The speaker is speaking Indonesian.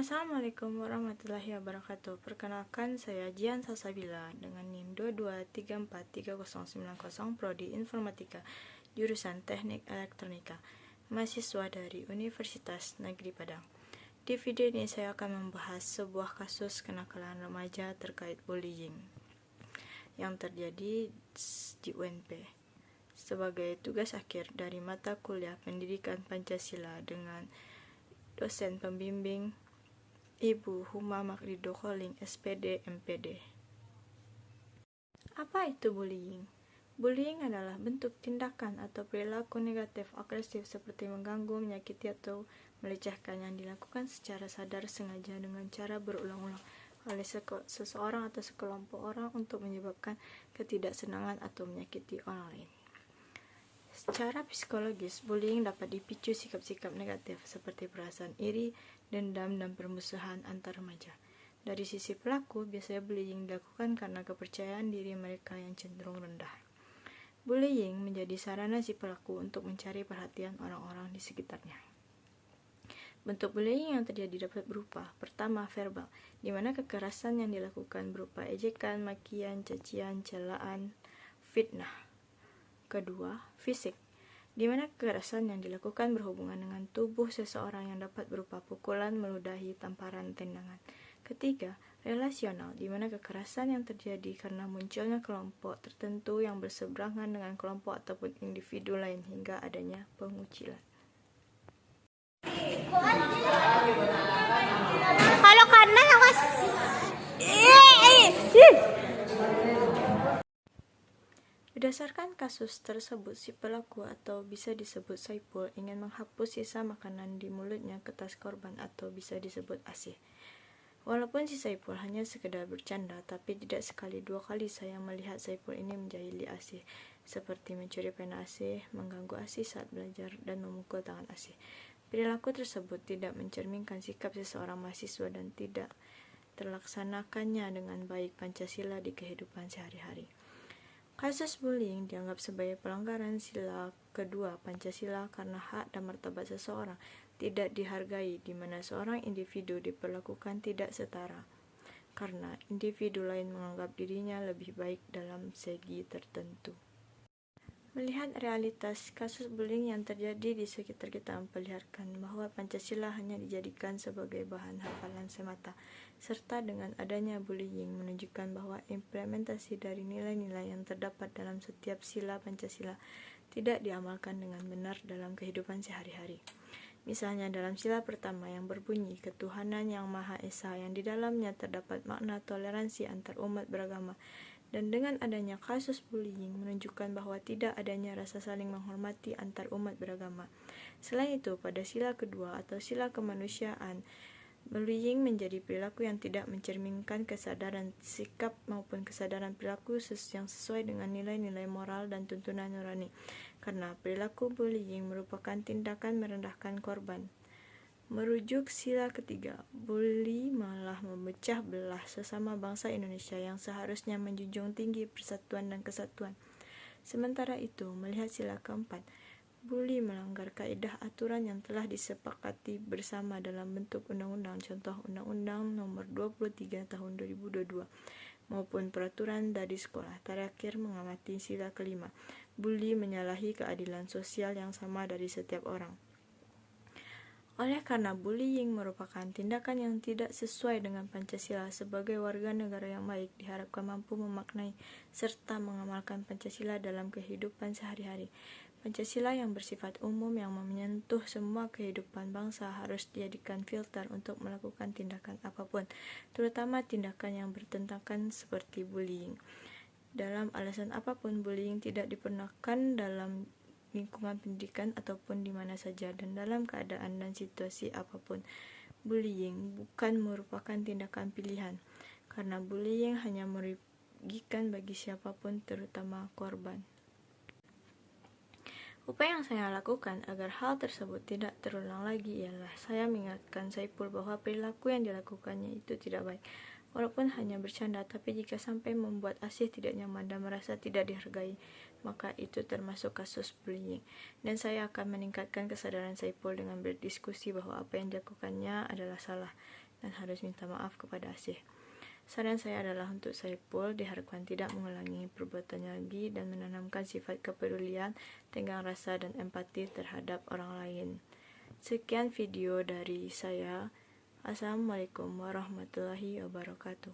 Assalamualaikum warahmatullahi wabarakatuh. Perkenalkan, saya Jian Salsabila dengan NIM 223439090 Prodi Informatika, jurusan Teknik Elektronika, mahasiswa dari Universitas Negeri Padang. Di video ini saya akan membahas sebuah kasus kenakalan remaja terkait bullying yang terjadi di UNP sebagai tugas akhir dari mata kuliah Pendidikan Pancasila dengan dosen pembimbing Ibu Huma Makrido Kholing, SPD, MPD. Apa itu bullying? Bullying adalah bentuk tindakan atau perilaku negatif agresif seperti mengganggu, menyakiti, atau melecehkan yang dilakukan secara sadar sengaja dengan cara berulang-ulang oleh seseorang atau sekelompok orang untuk menyebabkan ketidaksenangan atau menyakiti orang lain. Secara psikologis, bullying dapat dipicu sikap-sikap negatif seperti perasaan iri, dendam, dan permusuhan antar remaja. Dari sisi pelaku, biasanya bullying dilakukan karena kepercayaan diri mereka yang cenderung rendah. Bullying menjadi sarana si pelaku untuk mencari perhatian orang-orang di sekitarnya. Bentuk bullying yang terjadi dapat berupa: pertama, verbal, di mana kekerasan yang dilakukan berupa ejekan, makian, cacian, celaan, fitnah. Kedua, fisik, di mana kekerasan yang dilakukan berhubungan dengan tubuh seseorang yang dapat berupa pukulan, meludahi, tamparan, tendangan. Ketiga, relasional, di mana kekerasan yang terjadi karena munculnya kelompok tertentu yang berseberangan dengan kelompok ataupun individu lain hingga adanya pengucilan. Kalau karena awas. Berdasarkan kasus tersebut, si pelaku atau bisa disebut Saipul ingin menghapus sisa makanan di mulutnya ke tas korban atau bisa disebut asih. Walaupun si Saipul hanya sekedar bercanda, tapi tidak sekali dua kali saya melihat Saipul ini menjahili asih, seperti mencuri pena asih, mengganggu asih saat belajar, dan memukul tangan asih. Perilaku tersebut tidak mencerminkan sikap seseorang mahasiswa dan tidak terlaksanakannya dengan baik Pancasila di kehidupan sehari-hari. Kasus bullying dianggap sebagai pelanggaran sila kedua Pancasila karena hak dan martabat seseorang tidak dihargai, di mana seorang individu diperlakukan tidak setara karena individu lain menganggap dirinya lebih baik dalam segi tertentu. Melihat realitas kasus bullying yang terjadi di sekitar kita memperlihatkan bahwa Pancasila hanya dijadikan sebagai bahan hafalan semata, serta dengan adanya bullying menunjukkan bahwa implementasi dari nilai-nilai yang terdapat dalam setiap sila Pancasila tidak diamalkan dengan benar dalam kehidupan sehari-hari. Misalnya dalam sila pertama yang berbunyi ketuhanan yang Maha Esa, yang di dalamnya terdapat makna toleransi antar umat beragama, dan dengan adanya kasus bullying menunjukkan bahwa tidak adanya rasa saling menghormati antar umat beragama. Selain itu, pada sila kedua atau sila kemanusiaan, bullying menjadi perilaku yang tidak mencerminkan kesadaran sikap maupun kesadaran perilaku yang sesuai dengan nilai-nilai moral dan tuntunan nurani, karena perilaku bullying merupakan tindakan merendahkan korban. Merujuk sila ketiga, bully malah memecah belah sesama bangsa Indonesia yang seharusnya menjunjung tinggi persatuan dan kesatuan. Sementara itu, melihat sila keempat, bully melanggar kaidah aturan yang telah disepakati bersama dalam bentuk undang-undang, contoh Undang-Undang Nomor 23 Tahun 2022 maupun peraturan dari sekolah. Terakhir, mengamati sila kelima, bully menyalahi keadilan sosial yang sama dari setiap orang. Oleh karena bullying merupakan tindakan yang tidak sesuai dengan Pancasila, sebagai warga negara yang baik diharapkan mampu memaknai serta mengamalkan Pancasila dalam kehidupan sehari-hari. Pancasila yang bersifat umum yang menyentuh semua kehidupan bangsa harus dijadikan filter untuk melakukan tindakan apapun, terutama tindakan yang bertentangan seperti bullying. Dalam alasan apapun, bullying tidak diperkenankan dalam lingkungan pendidikan ataupun di mana saja dan dalam keadaan dan situasi apapun. Bullying bukan merupakan tindakan pilihan, karena bullying hanya merugikan bagi siapapun, terutama korban. Upaya yang saya lakukan agar hal tersebut tidak terulang lagi ialah saya mengingatkan Saipul bahwa perilaku yang dilakukannya itu tidak baik. Walaupun hanya bercanda, tapi jika sampai membuat asih tidak nyaman dan merasa tidak dihargai, maka itu termasuk kasus bullying. Dan saya akan meningkatkan kesadaran Saipul dengan berdiskusi bahwa apa yang dilakukannya adalah salah. dan harus minta maaf kepada Asih. Saran saya adalah untuk Saipul diharapkan tidak mengulangi perbuatannya lagi dan menanamkan sifat kepedulian, tenggang rasa, dan empati terhadap orang lain. Sekian video dari saya. Assalamualaikum warahmatullahi wabarakatuh.